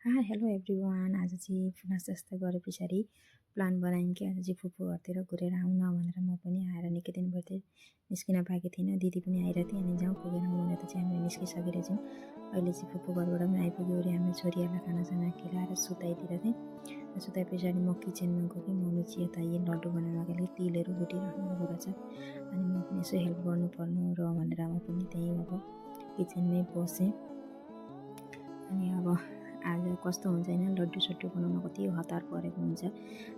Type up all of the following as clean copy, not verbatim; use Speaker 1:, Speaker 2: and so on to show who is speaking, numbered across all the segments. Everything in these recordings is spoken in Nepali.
Speaker 1: Hello everyone. आज चाहिँ नास्ता गरे पछाडि प्लान बनायौँ कि आज चाहिँ फुपू घरतिर घुरेर आउन भनेर म पनि आएर निकै दिन भयो निस्किन पाएको थिइनँ। दिदी पनि आइरहेको थियो अनि जाउँ पुगेर आउँ भनेर चाहिँ हामी निस्किसकेर छौँ। अहिले चाहिँ फुपू घरबाट पनि आइपुग्यो अरे हाम्रो छोरीहरूलाई खानासाना खिलाएर सुताइदिएर थिएँ। सुताए पछाडि म किचनमा गएँ। मम्मी चाहिँ यता यही लड्डु बनाउनको लागि तिलहरू भुटिराख्नु भएको रहेछ अनि म पनि यसो हेल्प गर्नुपर्नु र भनेर म पनि त्यहीँ अब किचनमै बसेँ। अनि अब आज कस्तो हुन्छ होइन, लड्डु सड्डु बनाउन कति हतार परेको हुन्छ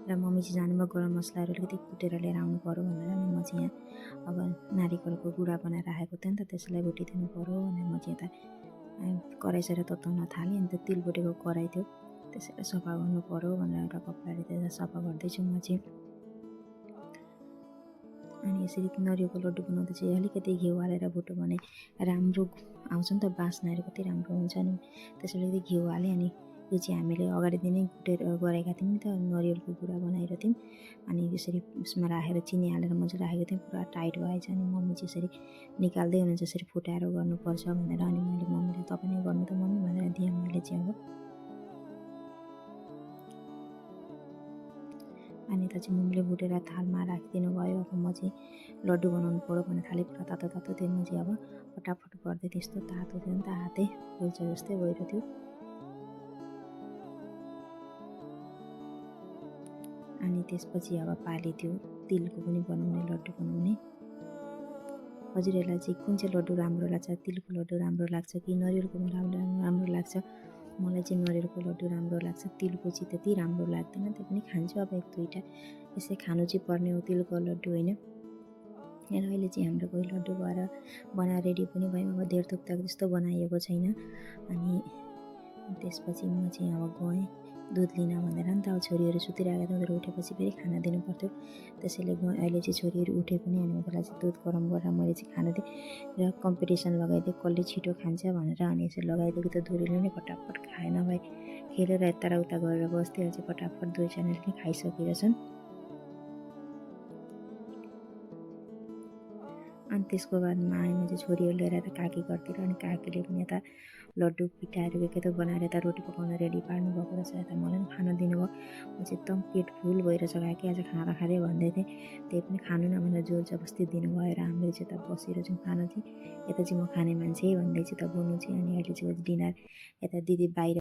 Speaker 1: र मम्मी चाहिँ जानुभयो गरम मसलाहरू अलिकति कुटेर लिएर आउनु पऱ्यो भनेर। अनि म चाहिँ यहाँ अब नारिकलको गुडा बनाएर राखेको थिएँ नि त, त्यसलाई भुटिदिनु पऱ्यो भनेर म चाहिँ यता कराई सर तताउन थालेँ। अन्त तिल भुटेको कराई थियो, त्यसैलाई सफा गर्नु पऱ्यो भनेर एउटा कपडाले त्यसलाई सफा गर्दैछु म चाहिँ। अनि यसरी नरिवलको लड्डु बनाउँदा चाहिँ अलिकति घिउ हालेर भुट्यो भने राम्रो आउँछ नि त, बास्नाहरू कति राम्रो हुन्छ। अनि त्यसैले अलिकति घिउ हालेँ। अनि यो चाहिँ हामीले अगाडि दिनै कुटेर गरेका थियौँ नि त, नरिवलको गुडा बनाएर थियौँ। अनि यसरी उसमा राखेर चिनी हालेर मजाले राखेको थियौँ, पुरा टाइट भएछ। अनि मम्मी चाहिँ यसरी निकाल्दै हुनुहुन्छ, यसरी फुटाएर गर्नुपर्छ भनेर। अनि मैले मम्मीले तपाईँ नै गर्नु त मम्मी भनेर दिएँ मैले चाहिँ। अनि यता चाहिँ मम्मीले भुटेर थालमा राखिदिनु भयो। अब म चाहिँ लड्डु बनाउनु पऱ्यो भने थालेँ। पुरा तातो तातो थियो, म चाहिँ अब फटाफट गर्दै त्यस्तो तातो थियो नि त, हातै पोल्छ जस्तै भइरहेको थियो। अनि त्यसपछि अब पाली थियो तिलको पनि बनाउने, लड्डु बनाउने। हजुरहरूलाई चाहिँ कुन चाहिँ लड्डु राम्रो लाग्छ? तिलको लड्डु राम्रो लाग्छ कि नरिवलको राम्रो लाग्छ? मलाई चाहिँ नरिवलको लड्डु राम्रो लाग्छ, तिलको चाहिँ त्यति राम्रो लाग्दैन। त्यो पनि खान्छु अब एक दुईवटा, यसै खानु चाहिँ पर्ने हो तिलको लड्डु होइन। र अहिले चाहिँ हाम्रो कोही लड्डु भएर बनाएर रेडी पनि भयौँ। अब धेर थोक त जस्तो बनाइएको छैन। अनि त्यसपछि म चाहिँ अब गएँ दुध लिन भनेर नि त। अब छोरीहरू सुतिरहेको थियो, उनीहरू उठेपछि फेरि खाना दिनु पर्थ्यो, त्यसैले गएँ। अहिले चाहिँ छोरीहरू उठे पनि अनि उनीहरूलाई चाहिँ दुध गरम गरेर मैले चाहिँ खाना दिएँ र कम्पिटिसन लगाइदिएँ कसले छिटो खान्छ भनेर। अनि यसरी लगाइदिएको त दुरीले नै फटाफट खाएन भाइ, खेलेर यता र उता गरेर बस्थ्यो। चाहिँ फटाफट दुईजनाले नै खाइसकेर छन्। अनि त्यसको बादमा आएँ म चाहिँ छोरीहरू लिएर यता काकी घरतिर। अनि काकीले पनि यता लड्डु पिठाहरू के त बनाएर यता रोटी पकाउन रेडी पार्नु भएको रहेछ। यता मलाई पनि खाना दिनुभयो। म चाहिँ एकदम पेट फुल भइरहेछ, काकी आज खाना खाँदै भन्दै थिएँ, त्यही पनि खानु न भनेर जोर जबस्ती दिनुभयो र हामीले चाहिँ यता बसेर चाहिँ खाना चाहिँ यता चाहिँ म खाने मान्छे भन्दै चाहिँ त बोल्नु चाहिँ। अनि अहिले चाहिँ डिनर यता दिदी बाहिर